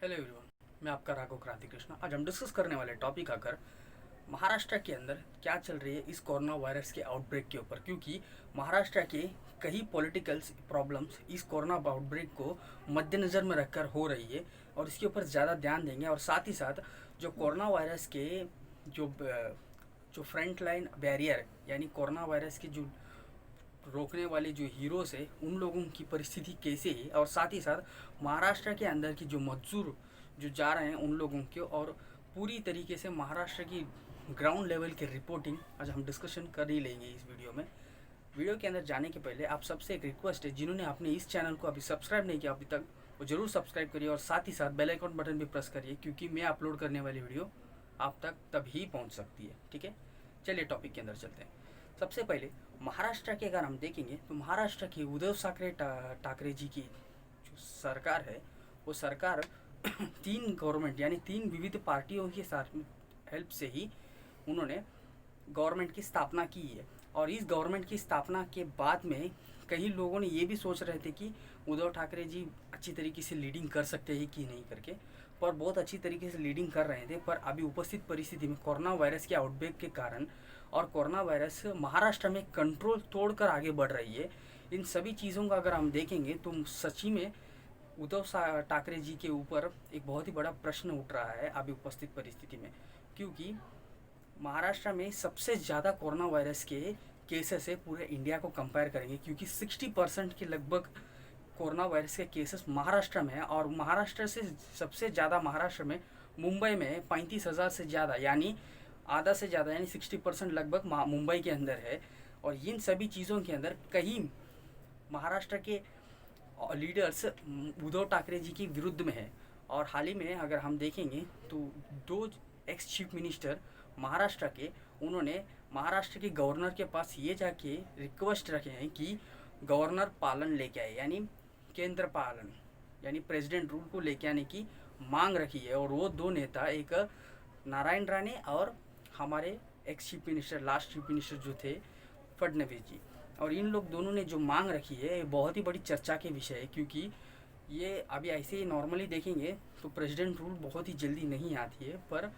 Hello everyone, मैं आपका राघव क्रांति कृष्णा। आज हम डिस्कस करने वाले टॉपिक आकर महाराष्ट्र के अंदर क्या चल रही है इस कोरोना वायरस के आउटब्रेक के ऊपर, क्योंकि महाराष्ट्र के कई पॉलिटिकल प्रॉब्लम्स इस कोरोना आउटब्रेक को मद्देनज़र में रखकर हो रही है और इसके ऊपर ज़्यादा ध्यान देंगे। और साथ ही साथ जो कोरोना वायरस के जो जो फ्रंट लाइन बैरियर यानी कोरोना वायरस के जो रोकने वाले जो हीरोज़ है उन लोगों की परिस्थिति कैसे है, और साथ ही साथ महाराष्ट्र के अंदर की जो मजदूर जो जा रहे हैं उन लोगों के, और पूरी तरीके से महाराष्ट्र की ग्राउंड लेवल की रिपोर्टिंग आज हम डिस्कशन कर ही लेंगे इस वीडियो में। वीडियो के अंदर जाने के पहले आप सबसे एक रिक्वेस्ट है, जिन्होंने आपने इस चैनल को अभी सब्सक्राइब नहीं किया अभी तक, वो जरूर सब्सक्राइब करिए और साथ ही साथ बेल आइकन बटन भी प्रेस करिए, क्योंकि मैं अपलोड करने वाली वीडियो आप तक तभी पहुंच सकती है। ठीक है, चलिए टॉपिक के अंदर चलते हैं। सबसे पहले महाराष्ट्र के अगर हम देखेंगे तो महाराष्ट्र की उद्धव ठाकरे जी की जो सरकार है वो सरकार तीन गवर्नमेंट यानी तीन विविध पार्टियों के साथ हेल्प से ही उन्होंने गवर्नमेंट की स्थापना की है। और इस गवर्नमेंट की स्थापना के बाद में कई लोगों ने ये भी सोच रहे थे कि उद्धव ठाकरे जी अच्छी तरीके से लीडिंग कर सकते हैं कि नहीं करके, पर बहुत अच्छी तरीके से लीडिंग कर रहे थे। पर अभी उपस्थित परिस्थिति में कोरोना वायरस के आउटब्रेक के कारण और कोरोना वायरस महाराष्ट्र में कंट्रोल तोड़कर आगे बढ़ रही है, इन सभी चीज़ों का अगर हम देखेंगे तो सच्ची में उद्धव ठाकरे जी के ऊपर एक बहुत ही बड़ा प्रश्न उठ रहा है अभी उपस्थित परिस्थिति में, क्योंकि महाराष्ट्र में सबसे ज़्यादा कोरोना वायरस के केसेस है पूरे इंडिया को कंपेयर करेंगे, क्योंकि 60% के लगभग कोरोना वायरस के केसेस महाराष्ट्र में है। और महाराष्ट्र से सबसे ज़्यादा महाराष्ट्र में मुंबई में 35,000 से ज़्यादा यानी आधा से ज़्यादा यानी 60% लगभग मुंबई के अंदर है। और इन सभी चीज़ों के अंदर कहीं महाराष्ट्र के लीडर्स उद्धव ठाकरे जी के विरुद्ध में है। और हाल ही में अगर हम देखेंगे तो दो एक्स चीफ मिनिस्टर महाराष्ट्र के, उन्होंने महाराष्ट्र के गवर्नर के पास ये जाके रिक्वेस्ट रखे हैं कि गवर्नर पालन लेके आए, यानी केंद्र पालन यानी प्रेसिडेंट रूल को लेके आने की मांग रखी है। और वो दो नेता, एक नारायण राणे और हमारे ex chief minister last chief minister जो थे फडणवीस जी, और इन लोग दोनों ने जो मांग रखी है ये बहुत ही बड़ी चर्चा के विषय है, क्योंकि ये अभी ऐसे ही नॉर्मली देखेंगे तो प्रेसिडेंट रूल बहुत ही जल्दी नहीं आती है, पर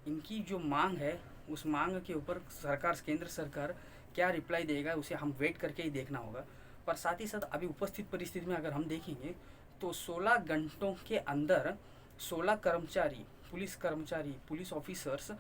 इनकी जो मांग है उस मांग के ऊपर सरकार, केंद्र सरकार क्या रिप्लाई देगा उसे हम वेट करके ही देखना होगा। पर साथ ही साथ अभी उपस्थित परिस्थिति में अगर हम देखेंगे तो 16 घंटों के अंदर 16 कर्मचारी पुलिस ऑफिसर्स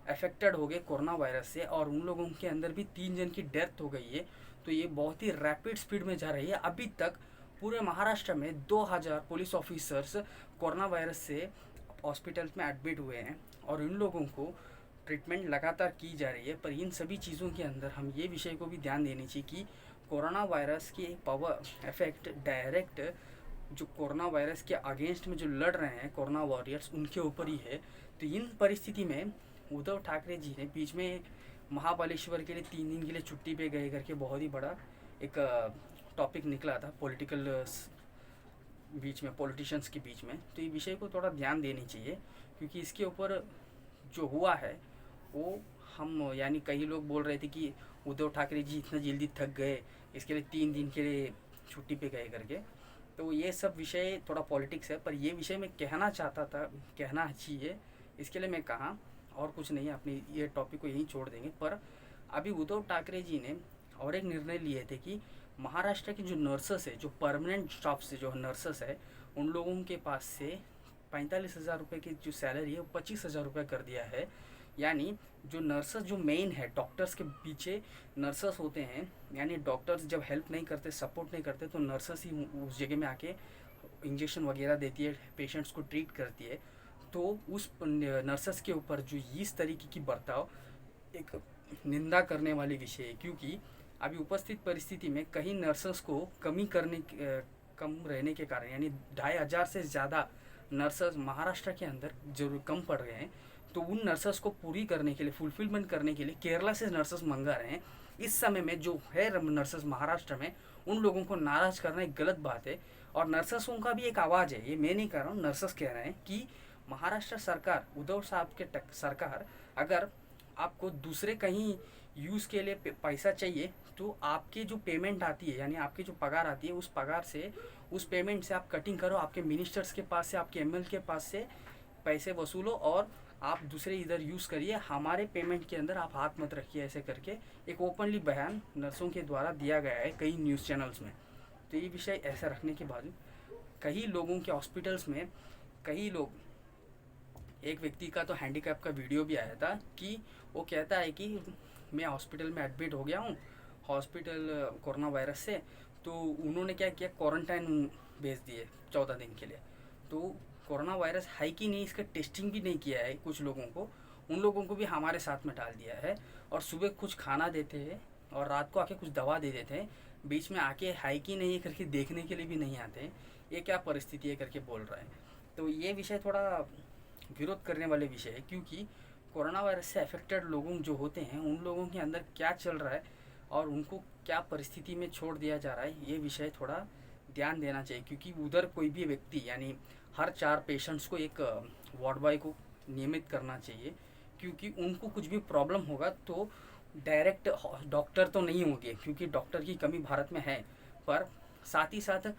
अफेक्टेड हो गए कोरोना वायरस से, और उन लोगों के अंदर भी 3 जन की डेथ हो गई है। तो ये बहुत ही रैपिड स्पीड में जा रही है। अभी तक पूरे महाराष्ट्र में 2000 पुलिस ऑफिसर्स कोरोना वायरस से हॉस्पिटल में एडमिट हुए हैं और इन लोगों को ट्रीटमेंट लगातार की जा रही है। पर इन सभी चीज़ों के अंदर हम ये विषय को भी ध्यान देनी चाहिए कि कोरोना वायरस की पावर इफेक्ट डायरेक्ट जो कोरोना वायरस के अगेंस्ट में जो लड़ रहे हैं कोरोना वॉरियर्स उनके ऊपर ही है। तो इन परिस्थिति में उद्धव ठाकरे जी ने बीच में महाबलेश्वर के लिए 3 दिन के लिए छुट्टी पे गए करके बहुत ही बड़ा एक टॉपिक निकला था पॉलिटिकल बीच में, पॉलिटिशियंस के बीच में। तो ये विषय को थोड़ा ध्यान देनी चाहिए, क्योंकि इसके ऊपर जो हुआ है वो हम यानी कई लोग बोल रहे थे कि उद्धव ठाकरे जी इतना जल्दी थक गए, इसके लिए 3 दिन के लिए छुट्टी पे गए करके। तो ये सब विषय थोड़ा पॉलिटिक्स है, पर ये विषय मैं कहना चाहता था, कहना चाहिए, इसके लिए मैं कहा, और कुछ नहीं, अपनी ये टॉपिक को यहीं छोड़ देंगे। पर अभी उद्धव ठाकरे जी ने और एक निर्णय लिए थे कि महाराष्ट्र की जो नर्सेस है, जो परमानेंट स्टाफ से जो नर्सेस है, उन लोगों के पास से 45,000 रुपये की जो सैलरी है वो 25,000 रुपये कर दिया है। यानी जो नर्सेस जो मेन है, डॉक्टर्स के पीछे नर्सेस होते हैं, यानी डॉक्टर्स जब हेल्प नहीं करते, सपोर्ट नहीं करते, तो नर्सेस ही उस जगह में आके इंजेक्शन वगैरह देती है, पेशेंट्स को ट्रीट करती है। तो उस नर्सेस के ऊपर जो इस तरीके की बर्ताव एक निंदा करने वाली विषय है, क्योंकि अभी उपस्थित परिस्थिति में कहीं नर्सेस को कम रहने के कारण, यानी 2,500 से ज़्यादा नर्सेस महाराष्ट्र के अंदर जरूर कम पड़ रहे हैं। तो उन नर्सेस को पूरी करने के लिए, फुलफिलमेंट करने के लिए केरला से नर्सेस मंगा रहे हैं। इस समय में जो है नर्सेस महाराष्ट्र में, उन लोगों को नाराज करना एक गलत बात है। और नर्सेसों का भी एक आवाज़ है, ये मैं नहीं कह रहा हूँ, नर्सेस कह रहे हैं कि महाराष्ट्र सरकार, उद्धव साहब के सरकार अगर आपको दूसरे कहीं यूज़ के लिए पैसा चाहिए, तो आपके जो पेमेंट आती है यानी आपकी जो पगार आती है, उस पगार से, उस पेमेंट से आप कटिंग करो, आपके मिनिस्टर्स के पास से, आपके एमएल के पास से पैसे वसूलो और आप दूसरे इधर यूज़ करिए, हमारे पेमेंट के अंदर आप हाथ मत रखिए, ऐसे करके एक ओपनली बयान नर्सों के द्वारा दिया गया है कई न्यूज़ चैनल्स में। तो ये विषय ऐसा रखने के बाद कई लोगों के हॉस्पिटल्स में कई लोग, एक व्यक्ति का तो हैंडीकैप का वीडियो भी आया था कि वो कहता है कि मैं हॉस्पिटल में एडमिट हो गया हूँ हॉस्पिटल कोरोना वायरस से, तो उन्होंने क्या किया, क्वारंटाइन भेज दिए 14 दिन के लिए। तो कोरोना वायरस है कि नहीं इसका टेस्टिंग भी नहीं किया है कुछ लोगों को, उन लोगों को भी हमारे साथ में डाल दिया है। और सुबह कुछ खाना देते हैं और रात को आके कुछ दवा दे देते हैं, बीच में आके है कि नहीं करके देखने के लिए भी नहीं आते। ये क्या परिस्थिति है करके बोल रहा है। तो ये विषय थोड़ा विरोध करने वाले विषय है, क्योंकि कोरोना वायरस से अफेक्टेड लोगों जो होते हैं उन लोगों के अंदर क्या चल रहा है और उनको क्या परिस्थिति में छोड़ दिया जा रहा है, ये विषय थोड़ा ध्यान देना चाहिए। क्योंकि उधर कोई भी व्यक्ति यानी हर 4 पेशेंट्स को एक वार्ड बॉय को नियमित करना चाहिए, क्योंकि उनको कुछ भी प्रॉब्लम होगा तो डायरेक्ट डॉक्टर तो नहीं होंगे, क्योंकि डॉक्टर की कमी भारत में है, पर साथ ही साथ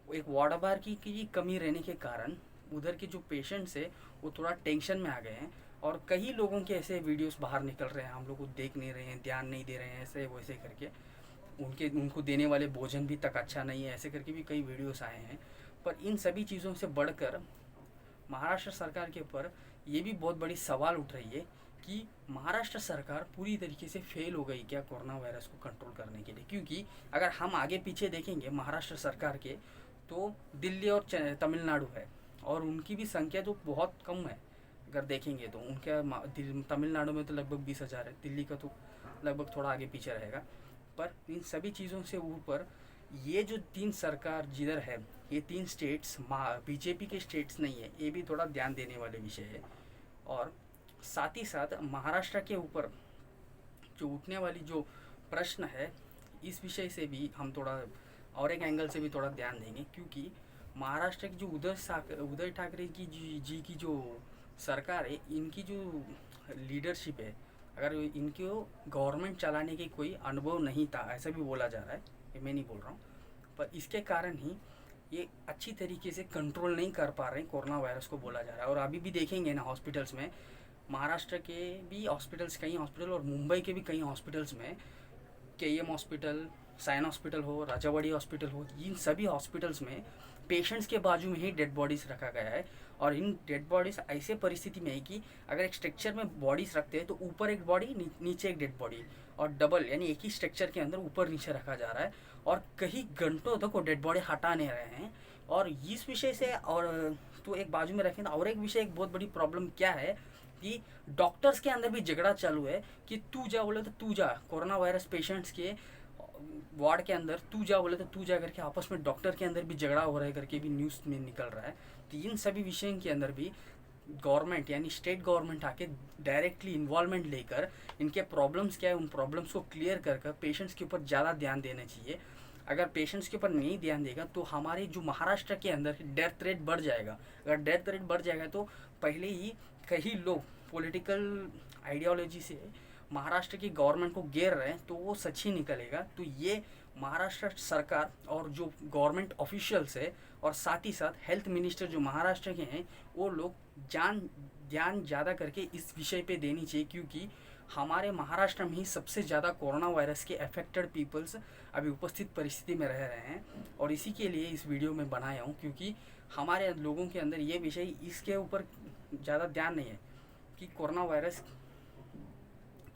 एक वार्ड बॉय की कमी रहने के कारण उधर के जो पेशेंट्स है वो थोड़ा टेंशन में आ गए हैं। और कई लोगों के ऐसे वीडियोस बाहर निकल रहे हैं, हम लोग को देख नहीं रहे हैं, ध्यान नहीं दे रहे हैं, ऐसे वैसे करके उनको देने वाले भोजन भी तक अच्छा नहीं है, ऐसे करके भी कई वीडियोस आए हैं। पर इन सभी चीज़ों से बढ़कर महाराष्ट्र सरकार के ऊपर ये भी बहुत बड़ी सवाल उठ रही है कि महाराष्ट्र सरकार पूरी तरीके से फेल हो गई क्या कोरोना वायरस को कंट्रोल करने के लिए। क्योंकि अगर हम आगे पीछे देखेंगे महाराष्ट्र सरकार के, तो दिल्ली और तमिलनाडु है और उनकी भी संख्या जो बहुत कम है। अगर देखेंगे तो उनका तमिलनाडु में तो लगभग 20,000 है, दिल्ली का तो लगभग थोड़ा आगे पीछे रहेगा। पर इन सभी चीज़ों से ऊपर ये जो 3 सरकार जिधर है, ये 3 स्टेट्स बीजेपी के स्टेट्स नहीं है, ये भी थोड़ा ध्यान देने वाले विषय है। और साथ ही साथ महाराष्ट्र के ऊपर जो उठने वाली जो प्रश्न है, इस विषय से भी हम थोड़ा और एक एंगल से भी थोड़ा ध्यान देंगे। क्योंकि महाराष्ट्र की जो उद्धव ठाकरे जी की जो सरकार है, इनकी जो लीडरशिप है, अगर इनको गवर्नमेंट चलाने की कोई अनुभव नहीं था, ऐसा भी बोला जा रहा है, ये मैं नहीं बोल रहा हूँ, पर इसके कारण ही ये अच्छी तरीके से कंट्रोल नहीं कर पा रहे हैं कोरोना वायरस को, बोला जा रहा है। और अभी भी देखेंगे ना हॉस्पिटल्स में, महाराष्ट्र के भी हॉस्पिटल्स, कई हॉस्पिटल और मुंबई के भी कई हॉस्पिटल्स में, केईएम हॉस्पिटल, साइन हॉस्पिटल हो, राजावाड़ी हॉस्पिटल हो, इन सभी हॉस्पिटल्स में पेशेंट्स के बाजू में ही डेड बॉडीज़ रखा गया है। और इन डेड बॉडीज़ ऐसे परिस्थिति में है कि अगर एक स्ट्रक्चर में बॉडीज़ रखते हैं तो ऊपर एक बॉडी, नीचे एक डेड बॉडी, और डबल यानी एक ही स्ट्रक्चर के अंदर ऊपर नीचे रखा जा रहा है और कई घंटों तक वो डेड बॉडी हटा नहीं रहे हैं। और इस विषय से, और तो एक बाजू में रखें, और एक विषय, एक बहुत बड़ी प्रॉब्लम क्या है कि डॉक्टर्स के अंदर भी झगड़ा चालू है कि तू जा बोले तो तू जा, कोरोना वायरस पेशेंट्स के वार्ड के अंदर तू जा बोले तो तू जा करके आपस में डॉक्टर के अंदर भी झगड़ा हो रहा है करके भी न्यूज़ में निकल रहा है। तो इन सभी विषयों के अंदर भी गवर्नमेंट यानी स्टेट गवर्नमेंट आके डायरेक्टली इन्वॉल्वमेंट लेकर इनके प्रॉब्लम्स क्या है उन प्रॉब्लम्स को क्लियर कर पेशेंट्स के ऊपर ज़्यादा ध्यान देना चाहिए। अगर पेशेंट्स के ऊपर नहीं ध्यान देगा तो हमारे जो महाराष्ट्र के अंदर डेथ रेट बढ़ जाएगा। अगर डेथ रेट बढ़ जाएगा तो पहले ही कई लोग पॉलिटिकल आइडियोलॉजी से महाराष्ट्र की गवर्नमेंट को घेर रहे हैं, तो वो सच ही निकलेगा। तो ये महाराष्ट्र सरकार और जो गवर्नमेंट ऑफिशियल्स है और साथ ही साथ हेल्थ मिनिस्टर जो महाराष्ट्र के हैं, वो लोग ध्यान ज़्यादा करके इस विषय पे देनी चाहिए। क्योंकि हमारे महाराष्ट्र में ही सबसे ज़्यादा कोरोना वायरस के अफेक्टेड पीपल्स अभी उपस्थित परिस्थिति में रह रहे हैं, और इसी के लिए इस वीडियो में बनाया हूँ। क्योंकि हमारे लोगों के अंदर ये विषय, इसके ऊपर ज़्यादा ध्यान नहीं है कि कोरोना वायरस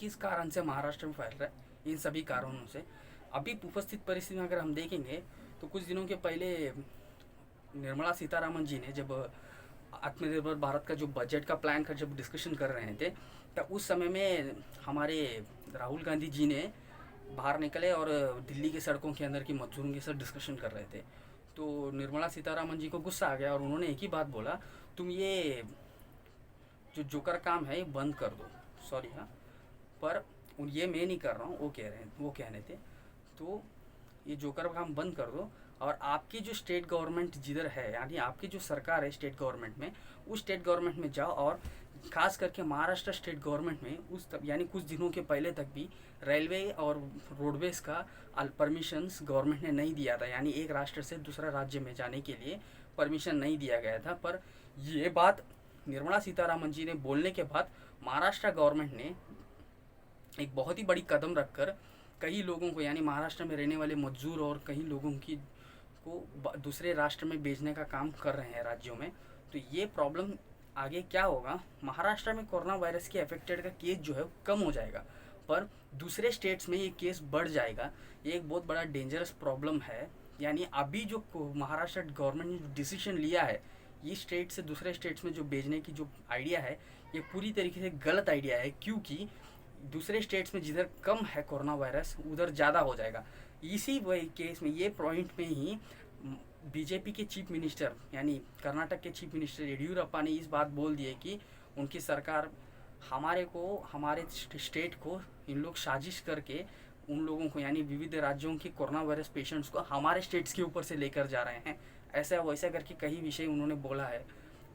किस कारण से महाराष्ट्र में फैल रहा है। इन सभी कारणों से अभी उपस्थित परिस्थिति में अगर हम देखेंगे तो कुछ दिनों के पहले निर्मला सीतारामन जी ने जब आत्मनिर्भर भारत का जो बजट का प्लान का जब डिस्कशन कर रहे थे, तो उस समय में हमारे राहुल गांधी जी ने बाहर निकले और दिल्ली के सड़कों के अंदर की मजदूरों के साथ डिस्कशन कर रहे थे। तो निर्मला सीतारामन जी को गुस्सा आ गया और उन्होंने एक ही बात बोला, तुम ये जो जोकर काम है ये बंद कर दो। सॉरी हाँ, पर ये मैं नहीं कर रहा हूँ, वो कहने थे, तो ये जोकर काम बंद कर दो और आपकी जो स्टेट गवर्नमेंट जिधर है, यानी आपकी जो सरकार है स्टेट गवर्नमेंट में, उस स्टेट गवर्नमेंट में जाओ। और खास करके महाराष्ट्र स्टेट गवर्नमेंट में यानी कुछ दिनों के पहले तक भी रेलवे और रोडवेज का परमिशंस गवर्नमेंट ने नहीं दिया था, यानी एक राष्ट्र से दूसरा राज्य में जाने के लिए परमिशन नहीं दिया गया था। पर ये बात निर्मला सीतारामन जी ने बोलने के बाद महाराष्ट्र गवर्नमेंट ने एक बहुत ही बड़ी कदम रखकर कई लोगों को, यानी महाराष्ट्र में रहने वाले मजदूर और कई लोगों की को दूसरे राष्ट्र में भेजने का काम कर रहे हैं राज्यों में। तो ये प्रॉब्लम आगे क्या होगा, महाराष्ट्र में कोरोना वायरस के अफेक्टेड का केस जो है कम हो जाएगा, पर दूसरे स्टेट्स में ये केस बढ़ जाएगा। ये एक बहुत बड़ा डेंजरस प्रॉब्लम है। यानी अभी जो महाराष्ट्र गवर्नमेंट ने जो डिसीजन लिया है इस स्टेट से दूसरे स्टेट्स में जो भेजने की जो आइडिया है, ये पूरी तरीके से गलत आइडिया है, क्योंकि दूसरे स्टेट्स में जिधर कम है कोरोना वायरस उधर ज़्यादा हो जाएगा। इसी वही केस में ये पॉइंट में ही बीजेपी के चीफ मिनिस्टर यानी कर्नाटक के चीफ मिनिस्टर येडियुरप्पा ने इस बात बोल दी है कि उनकी सरकार हमारे स्टेट को इन लोग साजिश करके उन लोगों को, यानी विविध राज्यों के कोरोना वायरस पेशेंट्स को हमारे स्टेट्स के ऊपर से लेकर जा रहे हैं, ऐसा वैसा करके कई विषय उन्होंने बोला है।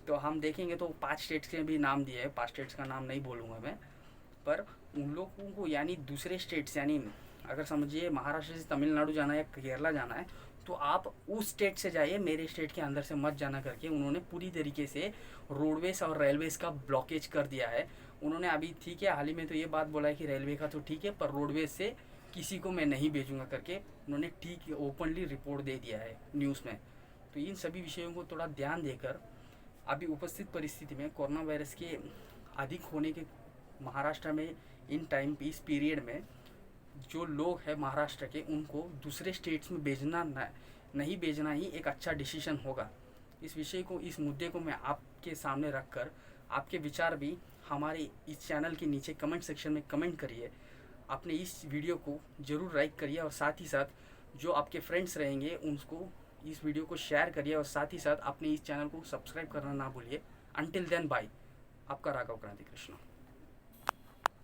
तो हम देखेंगे तो 5 स्टेट्स के भी नाम दिए हैं, 5 स्टेट्स का नाम नहीं बोलूँगा मैं, पर उन लोगों को यानी दूसरे स्टेट्स, यानी अगर समझिए महाराष्ट्र से तमिलनाडु जाना है या केरला जाना है तो आप उस स्टेट से जाइए, मेरे स्टेट के अंदर से मत जाना करके उन्होंने पूरी तरीके से रोडवेज और रेलवेज का ब्लॉकेज कर दिया है। उन्होंने अभी ठीक है हाल ही में तो ये बात बोला है कि रेलवे का तो ठीक है पर रोडवेज से किसी को मैं नहीं भेजूंगा करके उन्होंने ठीक ओपनली रिपोर्ट दे दिया है न्यूज़ में। तो इन सभी विषयों को थोड़ा ध्यान देकर अभी उपस्थित परिस्थिति में कोरोना वायरस के अधिक होने के महाराष्ट्र में इन टाइम पे इस पीरियड में जो लोग हैं महाराष्ट्र के उनको दूसरे स्टेट्स में नहीं भेजना ही एक अच्छा डिसीजन होगा। इस विषय को, इस मुद्दे को मैं आपके सामने रखकर आपके विचार भी हमारे इस चैनल के नीचे कमेंट सेक्शन में कमेंट करिए। आपने इस वीडियो को ज़रूर लाइक करिए और साथ ही साथ जो आपके फ्रेंड्स रहेंगे उनको इस वीडियो को शेयर करिए और साथ ही साथ अपने इस चैनल को सब्सक्राइब करना ना भूलिए। अंटिल देन बाय, आपका राघव क्रांति कृष्ण।